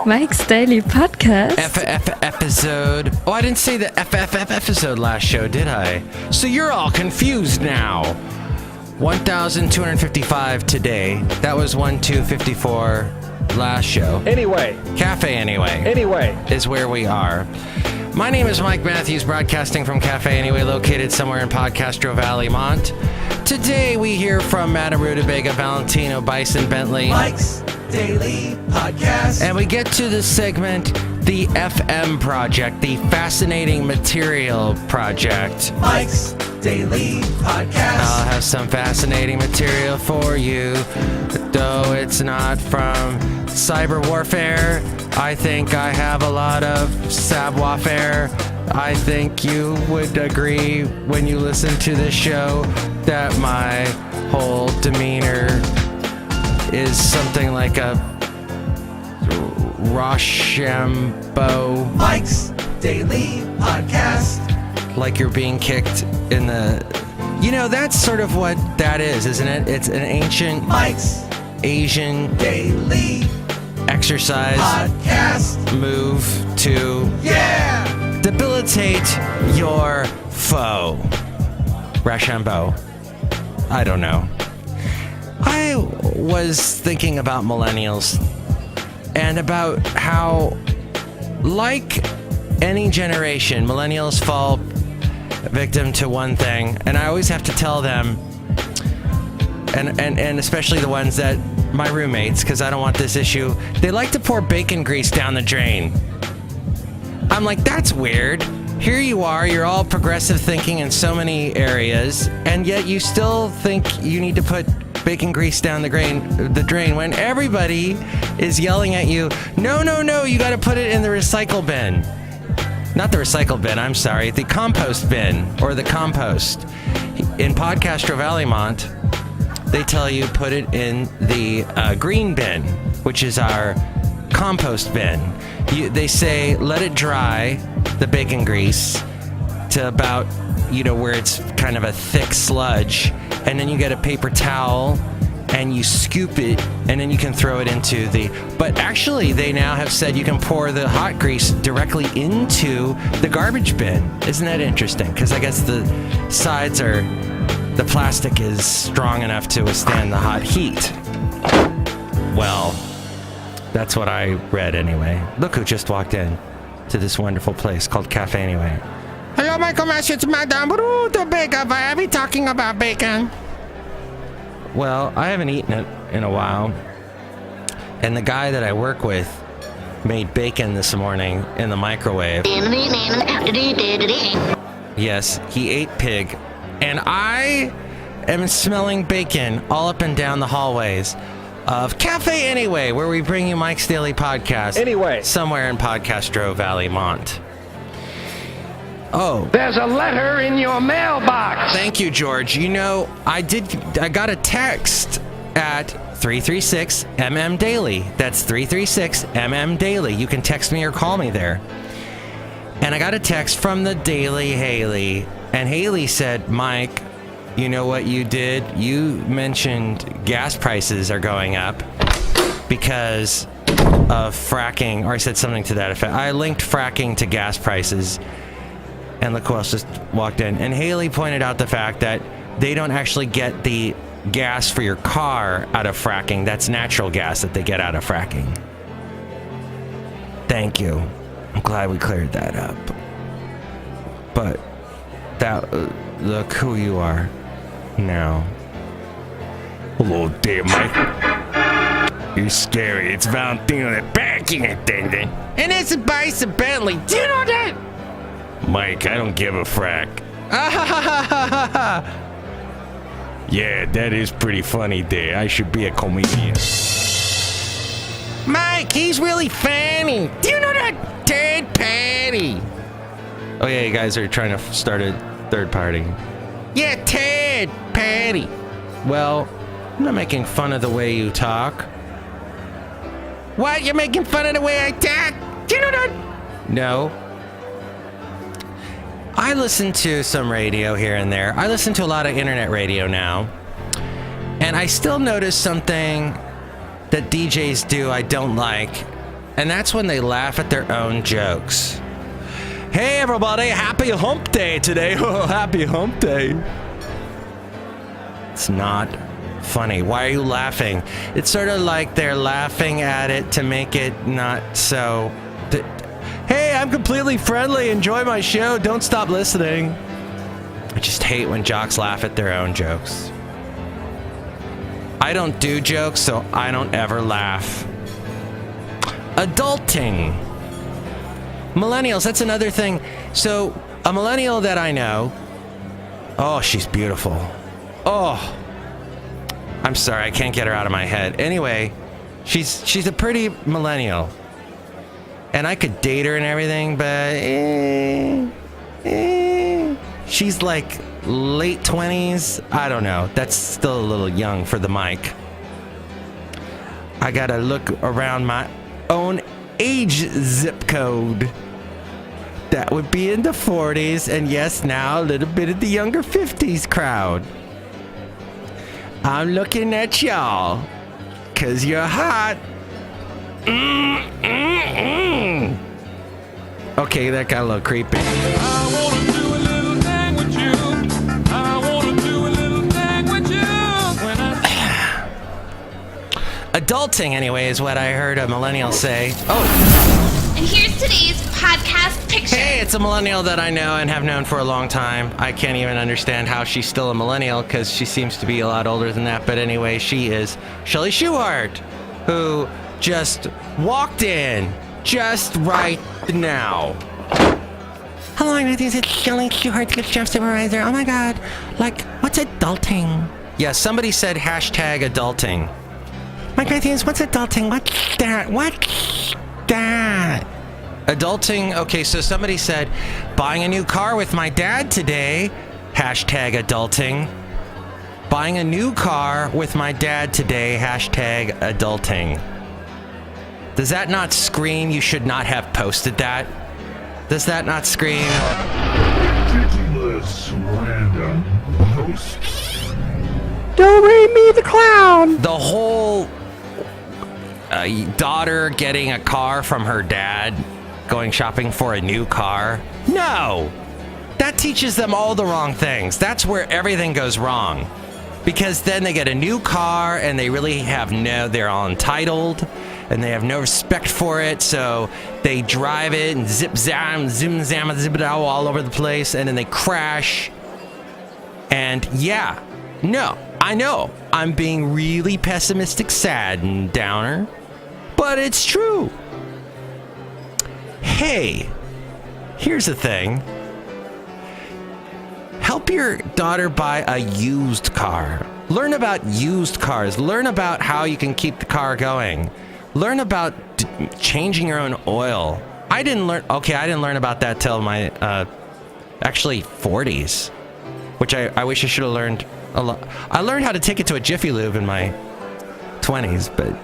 Mike's Daily Podcast. Episode. Oh, I didn't say the episode last show, did I? So you're all confused now. 1,255 today. That was 1,254 last show. Anyway. Café Anyway. Anyway. Is where we are. My name is Mike Matthews, broadcasting from Café Anyway, located somewhere in Podcastro Valley, Mont. Today we hear from Madame Rootabega, Valentino, Bison Bentley. Mike's Daily Podcast. And we get to the segment, the FM Project, the Fascinating Material Project. Mike's Daily Podcast. I'll have some fascinating material for you, though it's not from cyber warfare. I think I have a lot of savoir-faire. I think you would agree when you listen to this show that my whole demeanor is something like a Rochambeau. Mike's Daily Podcast. Like you're being kicked in the... You know, that's sort of what that is, isn't it? It's an ancient Mike's Asian Daily exercise Podcast move to debilitate your foe. Rochambeau. I don't know. I was thinking about millennials and about how, like any generation, millennials fall victim to one thing, and I always have to tell them, and especially the ones that my roommates, because I don't want this issue, they like to pour bacon grease down the drain. I'm like, that's weird. Here you are, you're all progressive thinking in so many areas, and yet you still think you need to put bacon grease down the drain when everybody is yelling at you, no, you got to put it in the recycle bin. Not the recycle bin, I'm sorry, the compost bin, or the compost. In Podcastro Valley, Mont, they tell you put it in the green bin, which is our compost bin. They say let it dry, the bacon grease, to about, where it's kind of a thick sludge, and then you get a paper towel and you scoop it, and then you can throw it into the... But actually, they now have said you can pour the hot grease directly into the garbage bin. Isn't that interesting? Because I guess the sides are... The plastic is strong enough to withstand the hot heat. Well, that's what I read anyway. Look who just walked in to this wonderful place called Café Anyway. Hello, Michael Mash, it's Madame Rootabega. Why are we talking about bacon? Well, I haven't eaten it in a while. And the guy that I work with made bacon this morning in the microwave. Yes, he ate pig. And I am smelling bacon all up and down the hallways of Café Anyway, where we bring you Mike's Daily Podcast. Anyway. Somewhere in Podcastro Valley, Mont. Oh. There's a letter in your mailbox. Thank you, George. I got a text at 336-MM Daily. That's 336-MM Daily. You can text me or call me there. And I got a text from the Daily Haley. And Haley said, Mike, you know what you did? You mentioned gas prices are going up because of fracking, or I said something to that effect. I linked fracking to gas prices. And look who else just walked in. And Haley pointed out the fact that they don't actually get the gas for your car out of fracking. That's natural gas that they get out of fracking. Thank you. I'm glad we cleared that up. But look who you are now. Hello there, Mike. You're scary. It's Valentino, the banking attendant. And it's Bison Bentley. Do you know that? Mike, I don't give a frack. Yeah, that is pretty funny there. I should be a comedian. Mike, he's really funny. Do you know that Ted Patty? Oh yeah, you guys are trying to start a third party. Yeah, Ted Patty. Well, I'm not making fun of the way you talk. What? You're making fun of the way I talk? Do you know that? No. I listen to some radio here and there. I listen to a lot of internet radio now. And I still notice something that DJs do I don't like. And that's when they laugh at their own jokes. Hey everybody, happy hump day today. Oh, happy hump day. It's not funny. Why are you laughing? It's sort of like they're laughing at it to make it not so... Hey, I'm completely friendly. Enjoy my show. Don't stop listening. I just hate when jocks laugh at their own jokes. I don't do jokes, so I don't ever laugh. Adulting. Millennials, that's another thing. So, a millennial that I know... Oh, she's beautiful. Oh. I'm sorry, I can't get her out of my head. Anyway, she's a pretty millennial. And I could date her and everything, but... She's like late 20s. I don't know. That's still a little young for the mic. I gotta look around my own age zip code. That would be in the 40s, and yes, now a little bit of the younger 50s crowd. I'm looking at y'all, 'cause you're hot. Okay, that got a little creepy. I wanna do a little thing with you. I wanna do a little thing with you. Adulting, anyway, is what I heard a millennial say. Oh. And here's today's podcast picture. Hey, it's a millennial that I know and have known for a long time. I can't even understand how she's still a millennial because she seems to be a lot older than that. But anyway, she is Chely Shoehart, who just walked in just right now. Hello, it's Chely Shoehart, the chef supervisor. Oh my god, like, what's adulting? Yeah, somebody said hashtag adulting. Mike Matthews, what's adulting? What's that? What's that? Adulting, okay, so somebody said, buying a new car with my dad today. Hashtag adulting. Buying a new car with my dad today. Hashtag adulting. Does that not scream you should not have posted that? Does that not scream? Ridiculous random posts. Don't read me the clown. The whole daughter getting a car from her dad, going shopping for a new car. No! That teaches them all the wrong things. That's where everything goes wrong. Because then they get a new car and they really have they're all entitled and they have no respect for it. So they drive it and zip zam, zoom zam, zip it out all over the place, and then they crash. And yeah, no, I know I'm being really pessimistic, sad, and downer, but it's true. Hey, here's the thing. Help your daughter buy a used car. Learn about used cars. Learn about how you can keep the car going. Learn about changing your own oil. I didn't learn about that till my actually 40s, which I wish I should have learned a lot. I learned how to take it to a Jiffy Lube in my 20s, but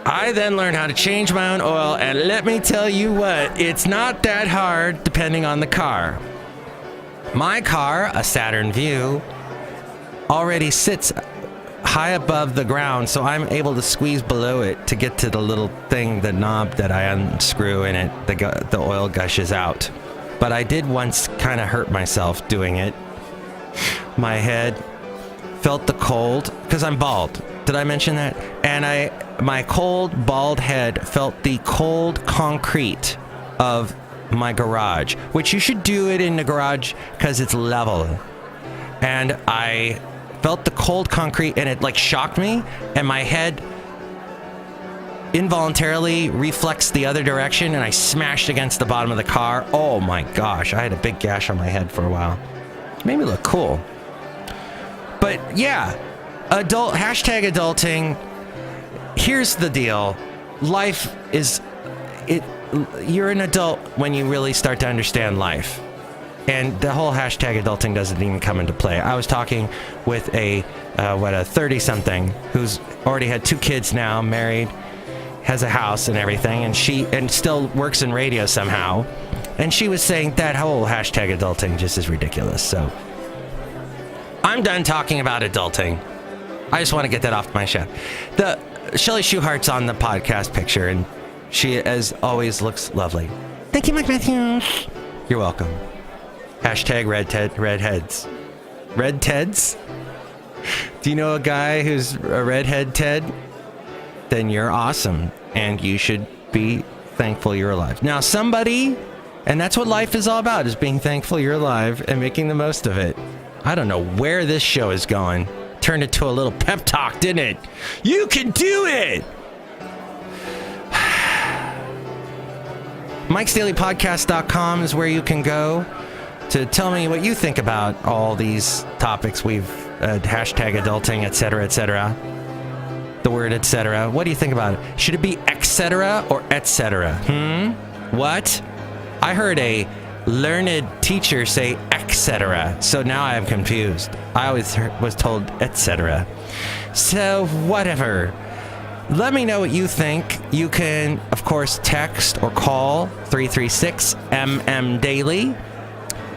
I then learned how to change my own oil, and let me tell you what, it's not that hard depending on the car. My car, a Saturn Vue, already sits high above the ground, so I'm able to squeeze below it to get to the little thing, the knob that I unscrew in it, the oil gushes out. But I did once kind of hurt myself doing it. My head felt the cold, because I'm bald. Did I mention that? And my cold, bald head felt the cold concrete of my garage, which you should do it in the garage because it's level. And I felt the cold concrete and it like shocked me, and my head involuntarily reflexed the other direction and I smashed against the bottom of the car. Oh my gosh, I had a big gash on my head for a while. It made me look cool. But yeah, hashtag adulting. Here's the deal. Life is you're an adult when you really start to understand life. And the whole hashtag adulting doesn't even come into play. I was talking with a 30-something who's already had 2 kids now, married, has a house and everything, and still works in radio somehow. And she was saying that whole hashtag adulting just is ridiculous. So I'm done talking about adulting. I just want to get that off my chest. Chely Shoehart's on the podcast picture, and she, as always, looks lovely. Thank you, Mike Matthews. You're welcome. Hashtag redheads. Red Teds? Do you know a guy who's a redhead Ted? Then you're awesome, and you should be thankful you're alive. Now, somebody, and that's what life is all about, is being thankful you're alive and making the most of it. I don't know where this show is going. Turned it to a little pep talk, didn't it? You can do it! Mike'sDailyPodcast.com is where you can go to tell me what you think about all these topics we've hashtag adulting, etc., etc. The word etc. What do you think about it? Should it be etc. or etc.? What? I heard a learned teacher say etc. So now I am confused. I always was told etc. So whatever. Let me know what you think. You can, of course, text or call 336-MM-DAILY.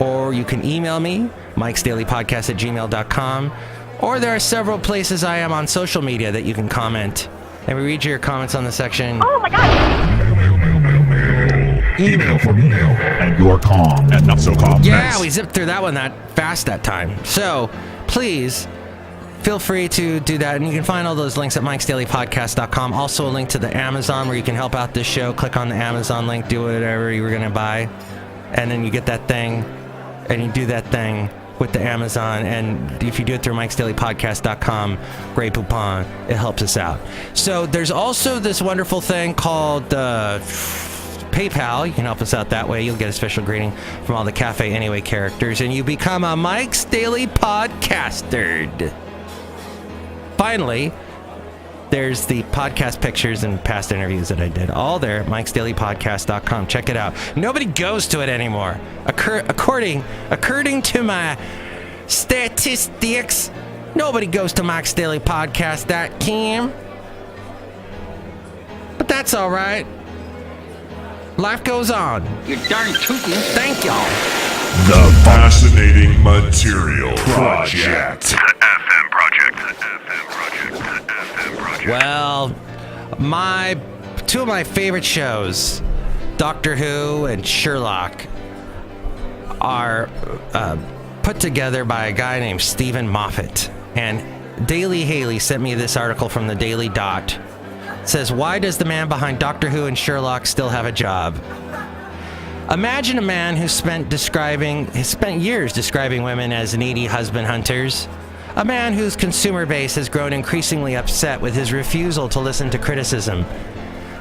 Or you can email me, mikesdailypodcast@gmail.com. Or there are several places I am on social media that you can comment. And we read your comments on the section. Oh my god! Email for mail and your com and not so com. Yeah, we zipped through that one that fast that time. So please feel free to do that. And you can find all those links at mikesdailypodcast.com. Also a link to the Amazon where you can help out this show. Click on the Amazon link, do whatever you were going to buy. And then you get that thing and you do that thing with the Amazon. And if you do it through mikesdailypodcast.com, great poupon, it helps us out. So there's also this wonderful thing called PayPal. You can help us out that way. You'll get a special greeting from all the Café Anyway characters, and you become a Mike's Daily Podcaster. Finally, there's the podcast pictures and past interviews that I did. All there at mikesdailypodcast.com. Check it out. Nobody goes to it anymore. According to my statistics, nobody goes to mikesdailypodcast.com. But that's all right. Life goes on. You're darn tootin'. Thank y'all. The Fascinating Material Project. Well, two of my favorite shows, Doctor Who and Sherlock, are put together by a guy named Stephen Moffat. And Daily Haley sent me this article from the Daily Dot. It says, why does the man behind Doctor Who and Sherlock still have a job? Imagine a man who spent years describing women as needy husband hunters. A man whose consumer base has grown increasingly upset with his refusal to listen to criticism,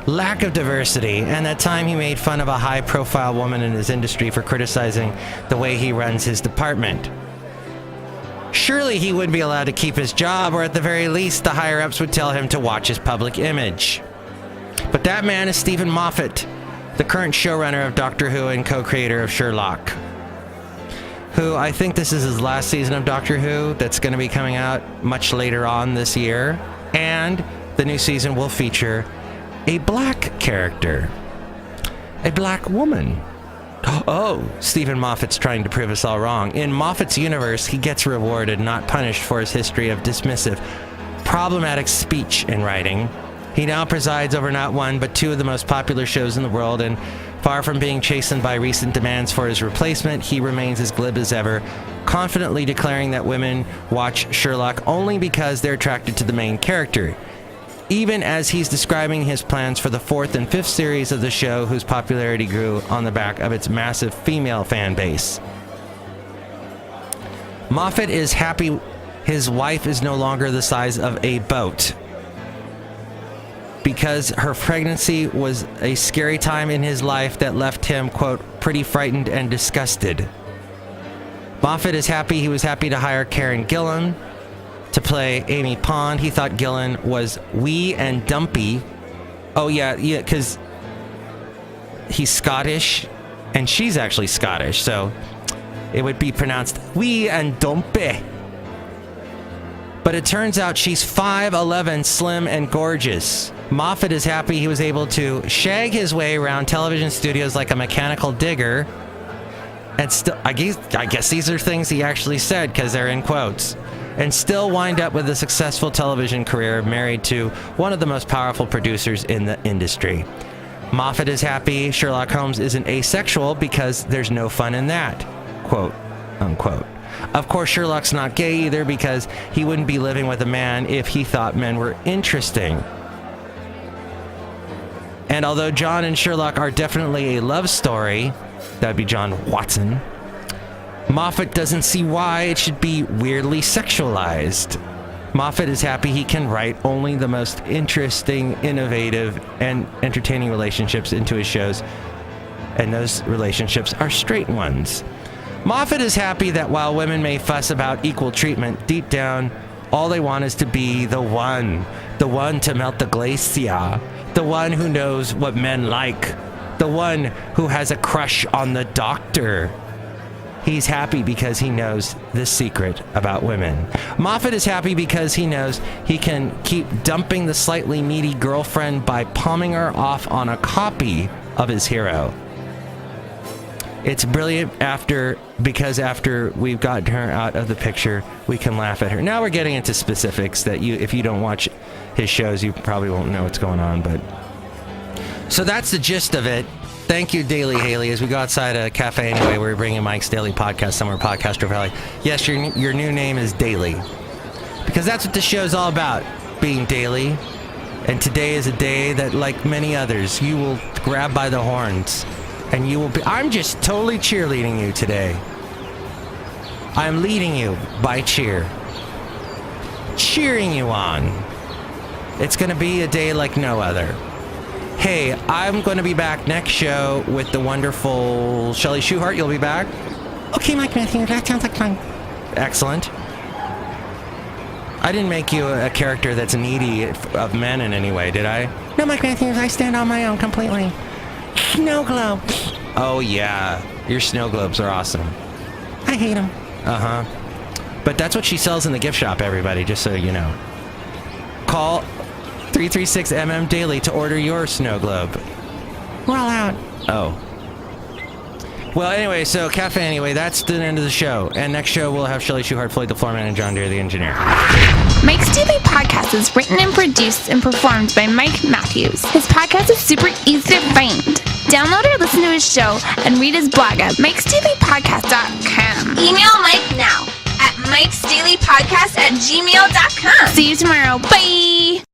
lack of diversity, and that time he made fun of a high-profile woman in his industry for criticizing the way he runs his department. Surely he would be allowed to keep his job, or at the very least, the higher-ups would tell him to watch his public image. But that man is Stephen Moffat, the current showrunner of Doctor Who and co-creator of Sherlock, who I think this is his last season of Doctor Who that's going to be coming out much later on this year. And the new season will feature a black character, a black woman. Oh, Stephen Moffat's trying to prove us all wrong. In Moffat's universe, he gets rewarded, not punished, for his history of dismissive, problematic speech and writing. He now presides over not one, but two of the most popular shows in the world, and far from being chastened by recent demands for his replacement, he remains as glib as ever, confidently declaring that women watch Sherlock only because they're attracted to the main character, even as he's describing his plans for the 4th and 5th series of the show, whose popularity grew on the back of its massive female fan base. Moffat is happy his wife is no longer the size of a boat, because her pregnancy was a scary time in his life that left him, quote, pretty frightened and disgusted. Moffat is happy he was happy to hire Karen Gillan to play Amy Pond. He thought Gillan was wee and dumpy. Oh, yeah, because he's Scottish, and she's actually Scottish, so it would be pronounced wee and dumpy. But it turns out she's 5'11", slim and gorgeous. Moffat is happy he was able to shag his way around television studios like a mechanical digger. And still, I guess these are things he actually said because they're in quotes. and still wind up with a successful television career married to one of the most powerful producers in the industry. Moffat is happy Sherlock Holmes isn't asexual because there's no fun in that, quote unquote. Of course, Sherlock's not gay either because he wouldn't be living with a man if he thought men were interesting. And although John and Sherlock are definitely a love story, that'd be John Watson, Moffat doesn't see why it should be weirdly sexualized. Moffat is happy he can write only the most interesting, innovative, and entertaining relationships into his shows, and those relationships are straight ones. Moffat is happy that while women may fuss about equal treatment, deep down, all they want is to be the one to melt the glacier, the one who knows what men like, the one who has a crush on the doctor. He's happy because he knows the secret about women. Moffat is happy because he knows he can keep dumping the slightly needy girlfriend by palming her off on a copy of his hero. It's brilliant because after we've gotten her out of the picture, we can laugh at her. Now we're getting into specifics that if you don't watch his shows, you probably won't know what's going on. But so that's the gist of it. Thank you, Daily Haley. As we go outside a Café Anyway, we're bringing Mike's Daily Podcast somewhere, Podcastro Valley. Yes, your new name is Daily. Because that's what this show's all about, being daily. And today is a day that, like many others, you will grab by the horns. And you will be... I'm just totally cheerleading you today. I'm leading you by cheer. Cheering you on. It's going to be a day like no other. Hey, I'm going to be back next show with the wonderful Chely Shoehart. You'll be back? Okay, Mike Matthews, that sounds like fun. Excellent. I didn't make you a character that's needy of men in any way, did I? No, Mike Matthews, I stand on my own completely. Snow globes. Oh, yeah. Your snow globes are awesome. I hate them. Uh-huh. But that's what she sells in the gift shop, everybody, just so you know. Call 336MM Daily to order your snow globe. We're all out. Oh. Well, anyway, so Café Anyway, that's the end of the show. And next show, we'll have Chely Shoehart, Floyd the Floorman, and John Deere the engineer. Mike's Daily Podcast is written and produced and performed by Mike Matthews. His podcast is super easy to find. Download or listen to his show and read his blog at mikesdailypodcast.com. Email Mike now at mikesdailypodcast@gmail.com. See you tomorrow. Bye!